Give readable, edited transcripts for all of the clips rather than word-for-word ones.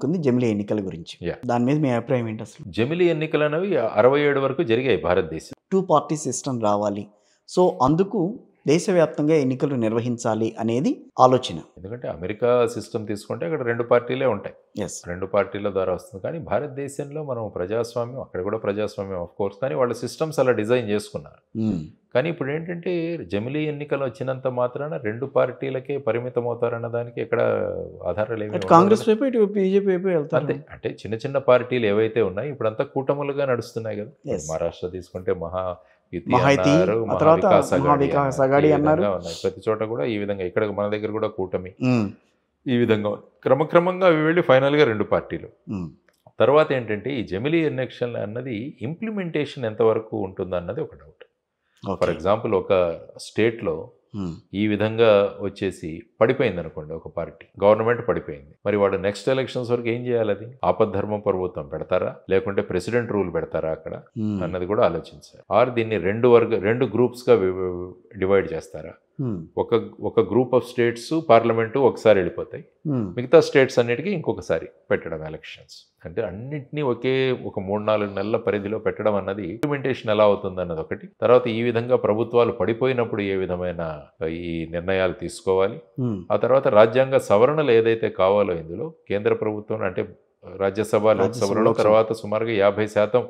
ఉంది జమిలీ ఎన్నికల గురించి. యాహ్! దాని మీద మీ అభిప్రాయం ఏంటి అసలు? జమిలీ ఎన్నికలనేవి 67 వరకు జరిగాయి భారతదేశం. 2 పార్టీ సిస్టమ్ రావాలి. సో, అందుకు దేశవ్యాప్తంగా ఎన్నికలు నిర్వహించాలి అనేది ఆలోచన. ఎందుకంటే అమెరికా సిస్టమ్ తీసుకుంటే అక్కడ 2 పార్టీలే ఉంటాయి. యెస్. 2 పార్టీల ద్వారా వస్తుంది. కానీ భారతదేశంలో మనం ప్రజాస్వామ్యం, అక్కడ కూడా ప్రజాస్వామ్యం ఆఫ్‌కోర్స్, కానీ వాళ్ళ సిస్టమ్స్ అలా డిజైన్ చేసుకున్నారు. కానీ ఇప్పుడు ఏంటంటే జమిలీ ఎన్నికలు వచ్చినంత మాత్రాన 2 పార్టీలకే పరిమితం అవుతారన్న దానికి ఎక్కడ ఆధారాలు ఏమి అటు కాంగ్రెస్ వైపు, ఇటు బీజేపీ వైపు వెళ్తారు. అంతే. అంటే చిన్న చిన్న పార్టీలు ఏవైతే ఉన్నాయో ఇప్పుడంతా కూటములుగా నడుస్తున్నాయి కదా. Yes. మహారాష్ట్ర తీసుకుంటే మహాయుతి మహాయుతి, అన్నారు, ఆ తర్వాత మహావికాస్ మహావికాస్ అఘాడీ అన్నారు. ఉన్నాయి. ప్రతి చోట కూడా ఈ విధంగా, ఇక్కడ మన దగ్గర కూడా కూటమి ఉమ్, ఈ విధంగా క్రమక్రమంగా అవి వెళ్ళి ఫైనల్గా 2 పార్టీలు. ఉమ్, తర్వాత ఏంటంటే ఈ జమిలీ ఎలక్షన్ అన్నది ఇంప్లిమెంటేషన్ ఎంతవరకు ఉంటుందన్నది ఒక డౌట్. ఓకే. ఫర్ ఎగ్జాంపుల్ ఒక స్టేట్లో ఉమ్, ఈ విధంగా వచ్చేసి పడిపోయింది అనుకోండి, ఒక పార్టీ గవర్నమెంట్ పడిపోయింది, మరి వాడు నెక్స్ట్ ఎలక్షన్స్ వరకు ఏం చేయాలి? అది ఆపద్ధర్మ పర్వతం పెడతారా, లేకుంటే ప్రెసిడెంట్ రూల్ పెడతారా అక్కడ ఉమ్, అన్నది కూడా ఆలోచించారు. ఆర్ దీన్ని 2 గ్రూప్స్గా డివైడ్ చేస్తారా? ఉమ్, ఒక గ్రూప్ ఆఫ్ స్టేట్స్ పార్లమెంటు ఒకసారి వెళ్ళిపోతాయి, ఉమ్, మిగతా స్టేట్స్ అన్నిటికీ ఇంకొకసారి పెట్టడం ఎలక్షన్స్. అంటే అన్నింటినీ ఒక 3-4 నెలల పరిధిలో పెట్టడం అన్నది ఇంప్లిమెంటేషన్ ఎలా అవుతుంది అన్నది ఒకటి. తర్వాత ఈ విధంగా ప్రభుత్వాలు పడిపోయినప్పుడు ఏ విధమైన ఈ నిర్ణయాలు తీసుకోవాలి. ఉమ్, ఆ తర్వాత రాజ్యాంగ సవరణలు ఏదైతే కావాలో ఇందులో కేంద్ర ప్రభుత్వం అంటే రాజ్యసభ, లోక్సభలో తర్వాత సుమారుగా 50%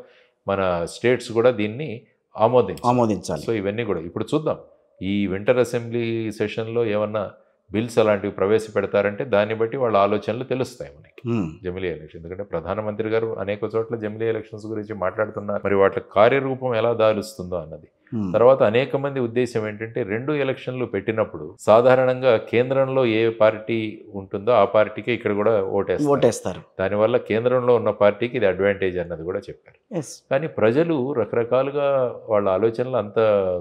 మన స్టేట్స్ కూడా దీన్ని ఆమోదించాలి. సో ఇవన్నీ కూడా ఇప్పుడు చూద్దాం. ఈ వింటర్ అసెంబ్లీ సెషన్లో ఏమన్నా బిల్స్ అలాంటివి ప్రవేశపెడతారంటే దాన్ని బట్టి వాళ్ళ ఆలోచనలు తెలుస్తాయి మనకి. ఉమ్, జమిలీ ఎలక్షన్, ఎందుకంటే ప్రధానమంత్రి గారు అనేక చోట్ల జమిలీ ఎలక్షన్స్ గురించి మాట్లాడుతున్నారు. మరి వాటి కార్యరూపం ఎలా దాలుస్తుందో అన్నది. ఉమ్, తర్వాత అనేక మంది ఉద్దేశం ఏంటంటే 2 ఎలక్షన్లు పెట్టినప్పుడు సాధారణంగా కేంద్రంలో ఏ పార్టీ ఉంటుందో ఆ పార్టీకి ఇక్కడ కూడా ఓటేస్తారు. దానివల్ల కేంద్రంలో ఉన్న పార్టీకి ఇది అడ్వాంటేజ్ అన్నది కూడా చెప్పారు. ఎస్. కానీ ప్రజలు రకరకాలుగా వాళ్ళ ఆలోచనలు అంత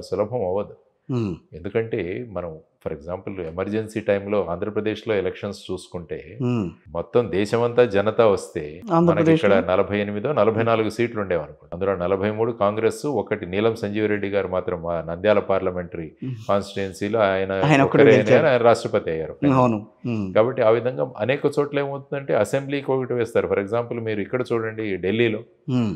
సులభం అవ్వదు. ఉమ్, ఎందుకంటే మనం ఫర్ ఎగ్జాంపుల్ ఎమర్జెన్సీ టైంలో ఆంధ్రప్రదేశ్లో ఎలక్షన్స్ చూసుకుంటే ఉమ్, మొత్తం దేశమంతా జనతా వస్తే మనకి ఆంధ్రప్రదేశ్ ఇక్కడ 48-44 సీట్లు ఉండేవనుకో. అందులో 43 కాంగ్రెస్, ఒకటి నీలం సంజీవ్ రెడ్డి గారు మాత్రం మా నంద్యాల పార్లమెంటరీ కాన్స్టిట్యుయెన్సీలో ఆయన ఒక్కడే ఒక్కరే గెలిచారు. ఆయన రాష్ట్రపతి అయ్యారు. అవును. ఉమ్, కాబట్టి ఆ విధంగా అనేక చోట్ల ఏమవుతుందంటే అసెంబ్లీకి ఒకటి వేస్తారు. ఫర్ ఎగ్జాంపుల్ మీరు ఇక్కడ చూడండి, ఢిల్లీలో ఉమ్,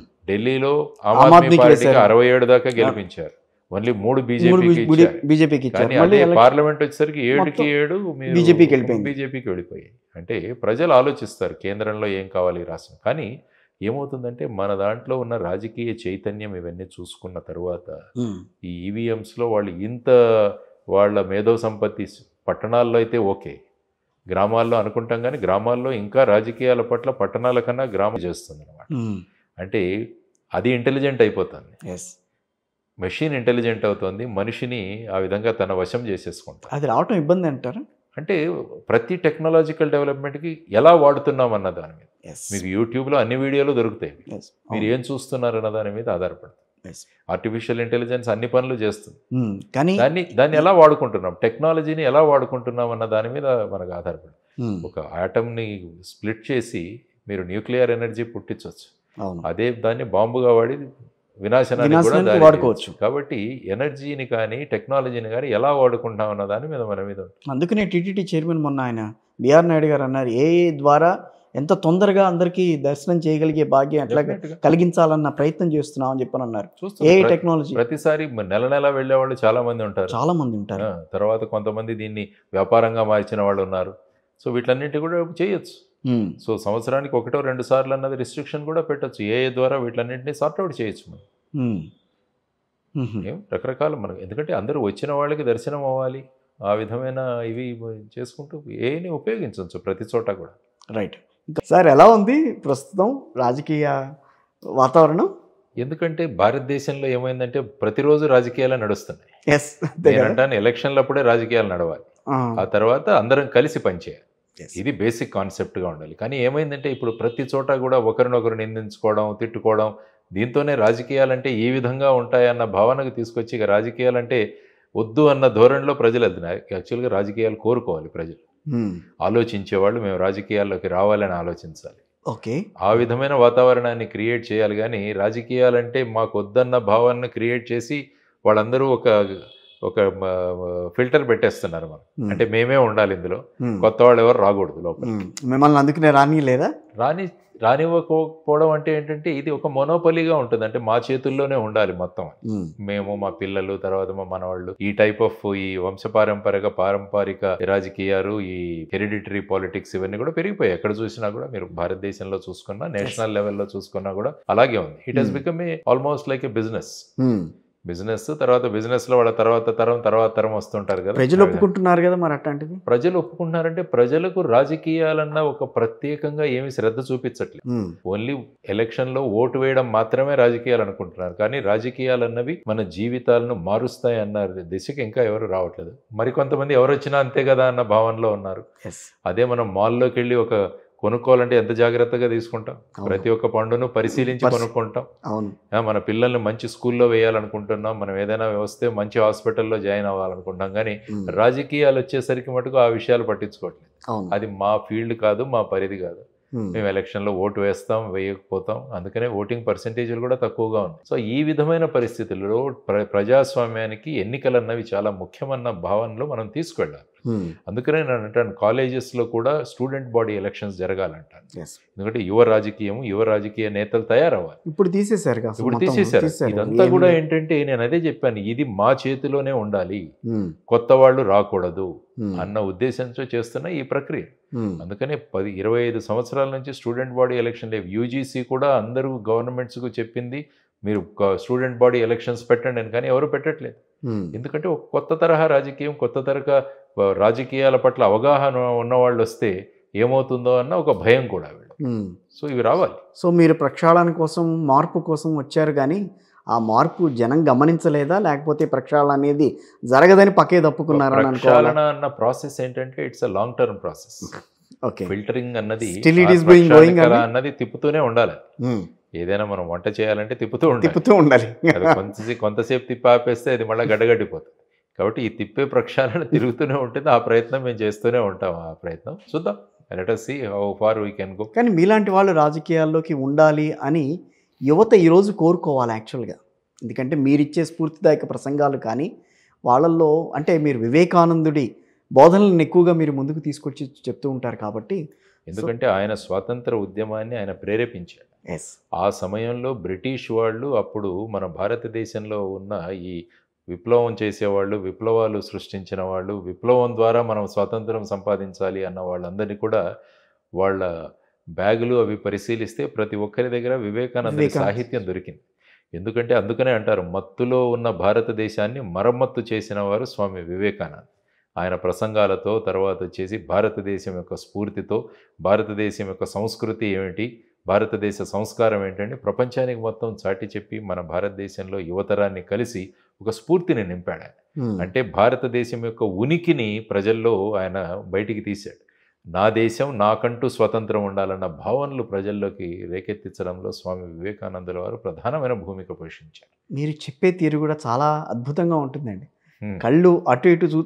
ఆమ్ ఆద్మీ ఆద్మీకి పార్టీకి వేశారు. 67 దాకా గెలిపించారు. ఓన్లీ 3 బీజేపీకి ఇచ్చారు. బీజేపీకి ఇచ్చారు. కానీ మళ్ళీ అదే పార్లమెంట్ వచ్చేసరికి 7కి 7 బీజేపీకి వెళ్ళిపోయింది. బీజేపీకి వెళ్ళిపోయాయి. అంటే ప్రజలు ఆలోచిస్తారు కేంద్రంలో ఏం కావాలి ఈ రాష్ట్రం. కానీ ఏమవుతుందంటే మన దాంట్లో ఉన్న రాజకీయ చైతన్యం ఇవన్నీ చూసుకున్న తరువాత ఉమ్, ఈ ఈవీఎంస్లో వాళ్ళు ఇంత వాళ్ళ మేధో సంపత్తి పట్టణాల్లో అయితే ఓకే, గ్రామాల్లో అనుకుంటాం, కానీ గ్రామాల్లో ఇంకా రాజకీయాల పట్ల పట్టణాల కన్నా గ్రామం చేస్తుంది అనమాట. ఉమ్, అంటే అది ఇంటెలిజెంట్ అయిపోతుంది. ఎస్. మెషిన్ ఇంటెలిజెంట్ అవుతుంది, మనిషిని ఆ విధంగా తన వశం చేసేసుకుంటారు. అది రావటం ఇబ్బంది అంటారా? అంటే ప్రతి టెక్నాలజికల్ డెవలప్మెంట్కి ఎలా వాడుతున్నాం అన్న దాని మీద ఎస్. మీకు యూట్యూబ్లో అన్ని వీడియోలు దొరుకుతాయి. ఎస్. మీరు ఏం చూస్తున్నారు అన్న దాని మీద ఆధారపడుతుంది. ఎస్. ఆర్టిఫిషియల్ ఇంటెలిజెన్స్ అన్ని పనులు చేస్తుంది. ఉమ్, కానీ దాన్ని ఎలా వాడుకుంటున్నాం, టెక్నాలజీని ఎలా వాడుకుంటున్నాం అన్న దాని మీద మనకు ఆధారపడుతుంది. ఉమ్, ఒక ఆటమ్ని స్ప్లిట్ చేసి మీరు న్యూక్లియర్ ఎనర్జీ పుట్టించవచ్చు. అవును, అదే దాన్ని బాంబుగా వాడి వినాశనానికి కూడా వినాశనానికి దారి వాడుకోవచ్చు. తీయవచ్చు. కాబట్టి ఎనర్జీని కానీ టెక్నాలజీని కానీ ఎలా వాడుకుంటాం అన్న దాని మీద మన మీద ఉంటుంది. అందుకనే టీటీడీ చైర్మన్ మొన్న ఆయన బిఆర్ నాయుడు గారు అన్నారు, ఏఐ ద్వారా ఎంత తొందరగా అందరికీ దర్శనం చేయగలిగే భాగ్యం ఎట్లా Definitely. కలిగించాలన్న ప్రయత్నం చేస్తున్నాం అని చెప్పని అన్నారు. చూస్తున్నాం. ఏఐ టెక్నాలజీ ప్రతిసారి నెల వెళ్ళే వాళ్ళు చాలా మంది ఉంటారు. చాలా మంది ఉంటారు. తర్వాత కొంతమంది దీన్ని వ్యాపారంగా మార్చిన వాళ్ళు ఉన్నారు. సో వీటన్నింటి కూడా చేయొచ్చు. ఉమ్, సో సంవత్సరానికి 1-2 సార్లు అన్నది రిస్ట్రిక్షన్ కూడా పెట్టచ్చు. ఏఐ ద్వారా వీటన్నింటినీ సార్ట్అవుట్ చేయొచ్చు మనం. ఉమ్, ఉహు, రకరకాల మనకు, ఎందుకంటే అందరూ వచ్చిన వాళ్ళకి దర్శనం అవ్వాలి, ఆ విధమైన ఇవి చేసుకుంటూ ఏఐని ఉపయోగించవచ్చు ప్రతి చోట కూడా. రైట్. ఇంకా సార్ ఎలా ఉంది ప్రస్తుతం రాజకీయ వాతావరణం? ఎందుకంటే భారతదేశంలో ఏమైందంటే ప్రతిరోజు రాజకీయాలు నడుస్తున్నాయి. ఎస్. నేను అంటాను ఎలక్షన్లప్పుడే రాజకీయాలు నడవాలి, ఆ తర్వాత అందరం కలిసి పనిచేయాలి. ఇది బేసిక్ కాన్సెప్ట్గా ఉండాలి. కానీ ఏమైందంటే ఇప్పుడు ప్రతి చోట కూడా ఒకరినొకరు నిందించుకోవడం, తిట్టుకోవడం, దీంతోనే రాజకీయాలంటే ఈ విధంగా ఉంటాయన్న భావనకు తీసుకొచ్చి ఇక రాజకీయాలంటే వద్దు అన్న ధోరణిలో ప్రజలు వెళ్తున్నారు. యాక్చువల్గా రాజకీయాలు కోరుకోవాలి ప్రజలు, ఆలోచించేవాళ్ళు మేము రాజకీయాల్లోకి రావాలని ఆలోచించాలి. ఓకే. ఆ విధమైన వాతావరణాన్ని క్రియేట్ చేయాలి. కానీ రాజకీయాలంటే మాకు వద్దన్న భావాన్ని క్రియేట్ చేసి వాళ్ళందరూ ఒక ఒక ఫిల్టర్ పెట్టేస్తున్నారు మనం. అంటే మేమే ఉండాలి ఇందులో, కొత్త వాళ్ళు ఎవరు రాకూడదు లోపల. మిమ్మల్ని అందుకనే రాని లేదా రానివ్వకపోవడం అంటే ఏంటంటే ఇది ఒక మొనోపలిగా ఉంటుంది. అంటే మా చేతుల్లోనే ఉండాలి మొత్తం. మేము, మా పిల్లలు, తర్వాత మా మనవాళ్ళు, ఈ టైప్ ఆఫ్ ఈ పారంపరిక రాజకీయాలు, ఈ హెరిడిటరీ పాలిటిక్స్ ఇవన్నీ కూడా పెరిగిపోయాయి. ఎక్కడ చూసినా కూడా, మీరు భారతదేశంలో చూసుకున్నా, నేషనల్ లెవెల్లో చూసుకున్నా కూడా అలాగే ఉంది. It has become almost like A business. తర్వాత బిజినెస్ లో వాళ్ళ తర్వాత తరం వస్తుంటారు కదా. ప్రజలు ఒప్పుకుంటున్నారు కదా మరి అట్లాంటిది. ప్రజలు ఒప్పుకుంటున్నారంటే ప్రజలకు రాజకీయాలన్న ఒక ప్రత్యేకంగా ఏమి శ్రద్ధ చూపించట్లేదు. ఓన్లీ ఎలక్షన్ లో ఓటు వేయడం మాత్రమే రాజకీయాలు అనుకుంటున్నారు. కానీ రాజకీయాలన్నవి మన జీవితాలను మారుస్తాయి అన్న దిశకి ఇంకా ఎవరు రావట్లేదు. మరికొంతమంది ఎవరు వచ్చినా అంతే కదా అన్న భావనలో ఉన్నారు. అదే మనం మాల్లోకి వెళ్ళి ఒక కొనుక్కోవాలంటే ఎంత జాగ్రత్తగా తీసుకుంటాం. ప్రతి ఒక్క పండును పరిశీలించి కొనుక్కుంటాం. మన పిల్లల్ని మంచి స్కూల్లో వేయాలనుకుంటున్నాం, మనం ఏదైనా వస్తే మంచి హాస్పిటల్లో జాయిన్ అవ్వాలనుకుంటాం. కానీ రాజకీయాలు వచ్చేసరికి మటుకు ఆ విషయాలు పట్టించుకోవట్లేదు. అది మా ఫీల్డ్ కాదు, మా పరిధి కాదు. మేము ఎలక్షన్లో ఓటు వేస్తాం, వేయకపోతాం. అందుకనే ఓటింగ్ పర్సెంటేజ్లు కూడా తక్కువగా ఉన్నాయి. సో ఈ విధమైన పరిస్థితుల్లో ప్రజాస్వామ్యానికి ఎన్నికలు అన్నవి చాలా ముఖ్యమన్న భావనలో మనం తీసుకెళ్ళాలి. అందుకనే నేను అంటాను, కాలేజెస్లో కూడా స్టూడెంట్ బాడీ ఎలక్షన్స్ జరగాలంటాను. ఎందుకంటే యువ రాజకీయ నేతలు తయారవ్వాలి. ఇప్పుడు తీసేశారు. ఇదంతా కూడా ఏంటంటే నేను అదే చెప్పాను, ఇది మా చేతిలోనే ఉండాలి, కొత్త వాళ్ళు రాకూడదు అన్న ఉద్దేశంతో చేస్తున్న ఈ ప్రక్రియ. అందుకనే 25 సంవత్సరాల నుంచి స్టూడెంట్ బాడీ ఎలక్షన్ లేవు. యూజీసీ కూడా అందరూ గవర్నమెంట్స్కు చెప్పింది, మీరు స్టూడెంట్ బాడీ ఎలక్షన్స్ పెట్టండి అని, కానీ ఎవరు పెట్టట్లేదు. ఎందుకంటే ఒక కొత్త తరహా రాజకీయం, కొత్త తరహా రాజకీయాల పట్ల అవగాహన ఉన్నవాళ్ళు వస్తే ఏమవుతుందో అన్న ఒక భయం కూడా వీళ్ళు. సో ఇవి రావాలి. సో మీరు ప్రక్షాళన కోసం, మార్పు కోసం వచ్చారు, కానీ ఆ మార్పు జనం గమనించలేదా, లేకపోతే ప్రక్షాళన అనేది జరగదని పక్కే తప్పుకున్నారా? ప్రక్షాళన అన్న ప్రాసెస్ ఏంటంటే it's a long term process. Filtering అన్నది అన్నది తిప్పుతూనే ఉండాలి. ఏదైనా మనం వంట చేయాలంటే తిప్పుతూ ఉండాలి. కొంతసేపు తిప్పి ఆపేస్తే అది మళ్ళీ గడ్డగడ్డిపోతుంది. కాబట్టి ఈ తిప్పే ప్రక్షాళన తిరుగుతూనే ఉంటుంది. ఆ ప్రయత్నం మేము చేస్తూనే ఉంటాం. ఆ ప్రయత్నం చూద్దాం. Let us see how far we can go. కానీ మీలాంటి వాళ్ళు రాజకీయాల్లోకి ఉండాలి అని యువత ఈరోజు కోరుకోవాలి యాక్చువల్గా. ఎందుకంటే మీరిచ్చే స్ఫూర్తిదాయక ప్రసంగాలు కానీ వాళ్ళల్లో, అంటే మీరు వివేకానందుడి బోధనలను ఎక్కువగా మీరు ముందుకు తీసుకొచ్చి చెప్తూ ఉంటారు కాబట్టి. ఎందుకంటే ఆయన స్వాతంత్ర ఉద్యమాన్ని ఆయన ప్రేరేపించాడు. ఆ సమయంలో బ్రిటిష్ వాళ్ళు అప్పుడు మన భారతదేశంలో ఉన్న ఈ విప్లవం చేసేవాళ్ళు, విప్లవాలు సృష్టించిన వాళ్ళు, విప్లవం ద్వారా మనం స్వాతంత్రం సంపాదించాలి అన్న వాళ్ళందరినీ కూడా వాళ్ళ బ్యాగులు అవి పరిశీలిస్తే ప్రతి ఒక్కరి దగ్గర వివేకానంద సాహిత్యం దొరికింది. ఎందుకంటే అందుకనే అంటారు, మత్తులో ఉన్న భారతదేశాన్ని మరమ్మత్తు చేసిన వారు స్వామి వివేకానంద. ఆయన ప్రసంగాలతో, తర్వాత వచ్చేసి భారతదేశం యొక్క స్ఫూర్తితో, భారతదేశం యొక్క సంస్కృతి ఏమిటి, భారతదేశ సంస్కారం ఏంటంటే ప్రపంచానికి మొత్తం చాటి చెప్పి మన భారతదేశంలో యువతరాన్ని కలిసి ఒక స్ఫూర్తిని నింపాడు. అంటే భారతదేశం యొక్క ఉనికిని ప్రజల్లో ఆయన బయటికి తీశాడు. నా దేశం, నాకంటూ స్వతంత్రం ఉండాలన్న భావనలు ప్రజల్లోకి రేకెత్తించడంలో స్వామి వివేకానందుల వారు ప్రధానమైన భూమిక పోషించారు. మీరు చెప్పే తీరు కూడా చాలా అద్భుతంగా ఉంటుందండి. కళ్ళు అటు ఇటు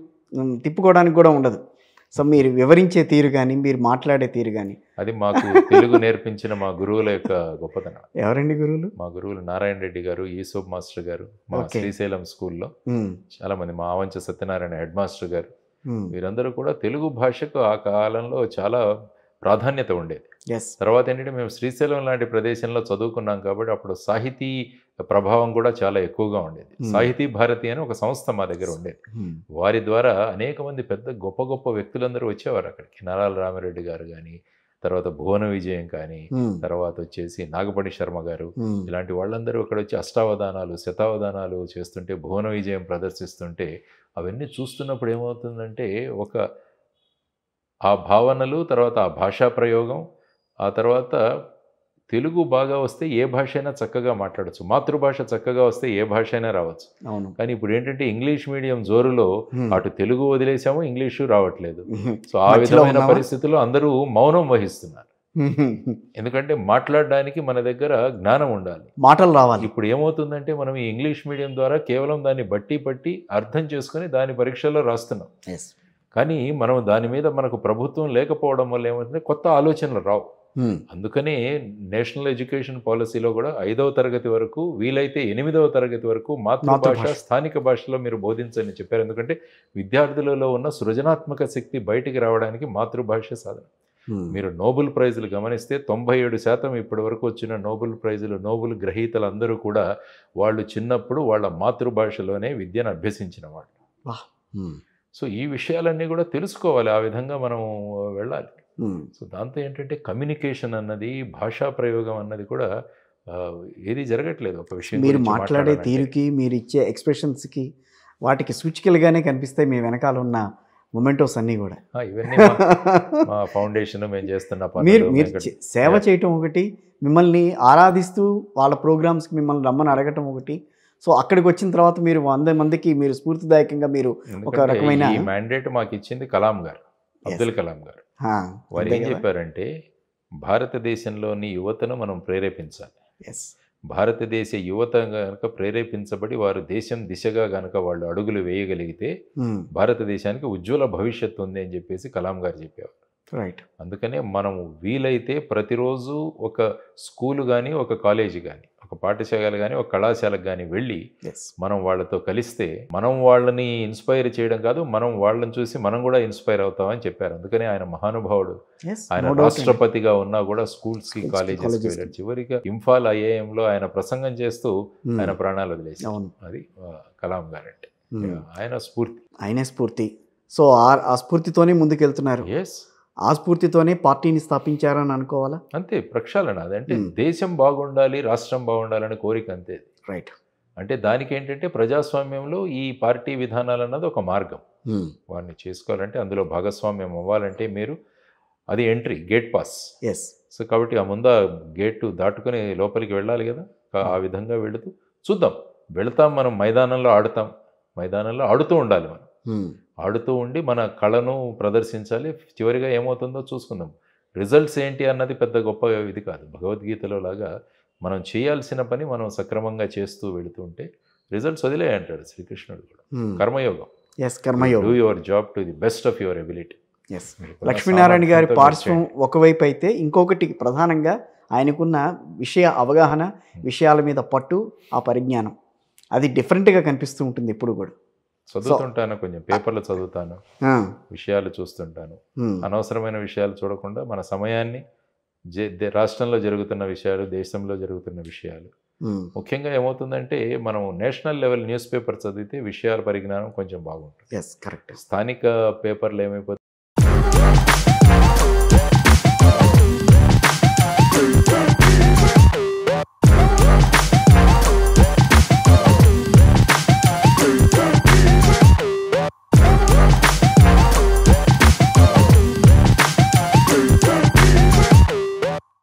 తిప్పుకోవడానికి కూడా ఉండదు. సో మీరు వివరించే తీరు కానీ, మీరు మాట్లాడే తీరు కానీ, అది మాకు తెలుగు నేర్పించిన మా గురువుల యొక్క గొప్పతనం. ఎవరండి గురువులు? మా గురువులు నారాయణ రెడ్డి గారు, ఈసోబ్ మాస్టర్ గారు, మా శ్రీశైలం స్కూల్లో చాలా మంది, మా ఆవంచ సత్యనారాయణ హెడ్ మాస్టర్ గారు, వీరందరూ కూడా తెలుగు భాషకు ఆ కాలంలో చాలా ప్రాధాన్యత ఉండేది. తర్వాత ఏంటంటే మేము శ్రీశైలం లాంటి ప్రదేశంలో చదువుకున్నాం కాబట్టి అప్పుడు సాహితీ ప్రభావం కూడా చాలా ఎక్కువగా ఉండేది. సాహితీ భారతి అని ఒక సంస్థ మా దగ్గర ఉండేది. వారి ద్వారా అనేక మంది పెద్ద గొప్ప గొప్ప వ్యక్తులందరూ వచ్చేవారు అక్కడికి. నరాల రామిరెడ్డి గారు కానీ, తర్వాత భువన విజయం కానీ, తర్వాత వచ్చేసి నాగపణి శర్మ గారు, ఇలాంటి వాళ్ళందరూ అక్కడ వచ్చి అష్టావధానాలు, శతావధానాలు చేస్తుంటే, భువన విజయం ప్రదర్శిస్తుంటే అవన్నీ చూస్తున్నప్పుడు ఏమవుతుందంటే ఆ భావనలు, తర్వాత ఆ భాషా ప్రయోగం, ఆ తర్వాత తెలుగు బాగా వస్తే ఏ భాష అయినా చక్కగా మాట్లాడచ్చు, మాతృభాష చక్కగా వస్తే ఏ భాష అయినా రావచ్చు. కానీ ఇప్పుడు ఏంటంటే ఇంగ్లీష్ మీడియం జోరులో అటు తెలుగు వదిలేసాము, ఇంగ్లీషు రావట్లేదు. సో ఆ విధమైన పరిస్థితుల్లో అందరూ మౌనం వహిస్తున్నారు. ఎందుకంటే మాట్లాడడానికి మన దగ్గర జ్ఞానం ఉండాలి, మాటలు రావాలి. ఇప్పుడు ఏమవుతుందంటే మనం ఈ ఇంగ్లీష్ మీడియం ద్వారా కేవలం దాన్ని బట్టి అర్థం చేసుకుని దాని పరీక్షల్లో రాస్తున్నాం. కానీ మనం దాని మీద మనకు ప్రభుత్వం లేకపోవడం వల్ల ఏమవుతుంది, కొత్త ఆలోచనలు రావు. అందుకనే నేషనల్ ఎడ్యుకేషన్ పాలసీలో కూడా 5వ తరగతి వరకు, వీలైతే 8వ తరగతి వరకు మాతృభాష స్థానిక భాషలో మీరు బోధించని చెప్పారు. ఎందుకంటే విద్యార్థులలో ఉన్న సృజనాత్మక శక్తి బయటికి రావడానికి మాతృభాష సాధన. మీరు నోబెల్ ప్రైజులు గమనిస్తే 97% ఇప్పటి వరకు వచ్చిన నోబెల్ ప్రైజులు, నోబెల్ గ్రహీతలందరూ కూడా వాళ్ళు చిన్నప్పుడు వాళ్ళ మాతృభాషలోనే విద్యను అభ్యసించిన వాళ్ళు. సో ఈ విషయాలన్నీ కూడా తెలుసుకోవాలి, ఆ విధంగా మనం వెళ్ళాలి. సో దాంతో ఏంటంటే కమ్యూనికేషన్ అన్నది, భాషా ప్రయోగం అన్నది కూడా ఏది జరగట్లేదు. ఒక విషయం మీరు మాట్లాడే తీరుకి, మీరు ఇచ్చే ఎక్స్ప్రెషన్స్కి, వాటికి సూచికలుగానే కనిపిస్తాయి మీ వెనకాల ఉన్న మొమెంటోస్ అన్నీ కూడా. ఇవన్నీ మా ఫౌండేషన్ మేము చేస్తున్న మీరు సేవ చేయటం ఒకటి, మిమ్మల్ని ఆరాధిస్తూ వాళ్ళ ప్రోగ్రామ్స్కి మిమ్మల్ని రమ్మని అడగటం ఒకటి. సో అక్కడికి వచ్చిన తర్వాత మీరు 100 మందికి మీరు స్ఫూర్తిదాయకంగా మీరు ఒక రకమైన మ్యాండేట్ మాకు ఇచ్చింది కలాం గారు, అబ్దుల్ కలాం గారు. వారు ఏం చెప్పారంటే, భారతదేశంలోని యువతను మనం ప్రేరేపించాలి. భారతదేశ యువత కనుక ప్రేరేపించబడి వారు దేశం దిశగా కనుక వాళ్ళు అడుగులు వేయగలిగితే భారతదేశానికి ఉజ్వల భవిష్యత్తు ఉంది అని చెప్పేసి కలాం గారు చెప్పేవారు. రైట్. అందుకనే మనం వీలైతే ప్రతిరోజు ఒక స్కూలు కానీ, ఒక కాలేజీ కానీ, ఒక పాఠశాల కానీ, ఒక కళాశాలకు కానీ వెళ్ళి మనం వాళ్ళతో కలిస్తే మనం వాళ్ళని ఇన్స్పైర్ చేయడం కాదు, మనం వాళ్ళని చూసి మనం కూడా ఇన్స్పైర్ అవుతామని చెప్పారు. అందుకనే ఆయన మహానుభావుడు. ఆయన రాష్ట్రపతిగా ఉన్నా కూడా స్కూల్స్కి, కాలేజెస్కి వెళ్ళారు. చివరిగా ఇంఫాల్ ఐఐఎంలో ఆయన ప్రసంగం చేస్తూ ఆయన ప్రాణాలు వదిలేశారు. అది కలాం గారంటే ఆయన స్ఫూర్తి. ఆయనే స్ఫూర్తి. సో ఆ స్ఫూర్తితోనే ముందుకెళ్తున్నారు. ఆ స్ఫూర్తితోనే పార్టీని స్థాపించారని అనుకోవాలా? అంతే, ప్రక్షాళన. అదంటే దేశం బాగుండాలి, రాష్ట్రం బాగుండాలనే కోరిక అంతే. రైట్. అంటే దానికి ఏంటంటే ప్రజాస్వామ్యంలో ఈ పార్టీ విధానాలు అన్నది ఒక మార్గం. వాడిని చేసుకోవాలంటే, అందులో భాగస్వామ్యం అవ్వాలంటే మీరు అది ఎంట్రీ, గేట్ పాస్. సో కాబట్టి ఆ ముందు గేటు దాటుకుని లోపలికి వెళ్ళాలి కదా. ఆ విధంగా వెళుతూ చూద్దాం, వెళతాం. మనం మైదానంలో ఆడుతాం, మైదానంలో ఆడుతూ ఉండాలి. మనం ఆడుతూ ఉండి మన కళను ప్రదర్శించాలి. చివరిగా ఏమవుతుందో చూసుకుందాం. రిజల్ట్స్ ఏంటి అన్నది పెద్ద గొప్ప ఇది కాదు. భగవద్గీతలో లాగా మనం చేయాల్సిన పని మనం సక్రమంగా చేస్తూ వెళుతుంటే రిజల్ట్స్ వదిలే అంటాడు శ్రీకృష్ణుడు కూడా. కర్మయోగం. Do your job to the best of your ability. Lakshminarayana గారి పార్శ్వం ఒకవైపు అయితే, ఇంకొకటి ప్రధానంగా ఆయనకున్న విషయ అవగాహన, విషయాల మీద పట్టు, ఆ పరిజ్ఞానం, అది డిఫరెంట్గా కనిపిస్తూ ఉంటుంది ఎప్పుడు కూడా. చదువుతుంటాను, కొంచెం పేపర్లు చదువుతాను, విషయాలు చూస్తుంటాను. అనవసరమైన విషయాలు చూడకుండా మన సమయాన్ని రాష్ట్రంలో జరుగుతున్న విషయాలు, దేశంలో జరుగుతున్న విషయాలు, ముఖ్యంగా ఏమవుతుందంటే మనం నేషనల్ లెవెల్ న్యూస్ పేపర్ చదివితే విషయాల పరిజ్ఞానం కొంచెం బాగుంటుంది. కరెక్ట్. స్థానిక పేపర్లు ఏమైపోతుంది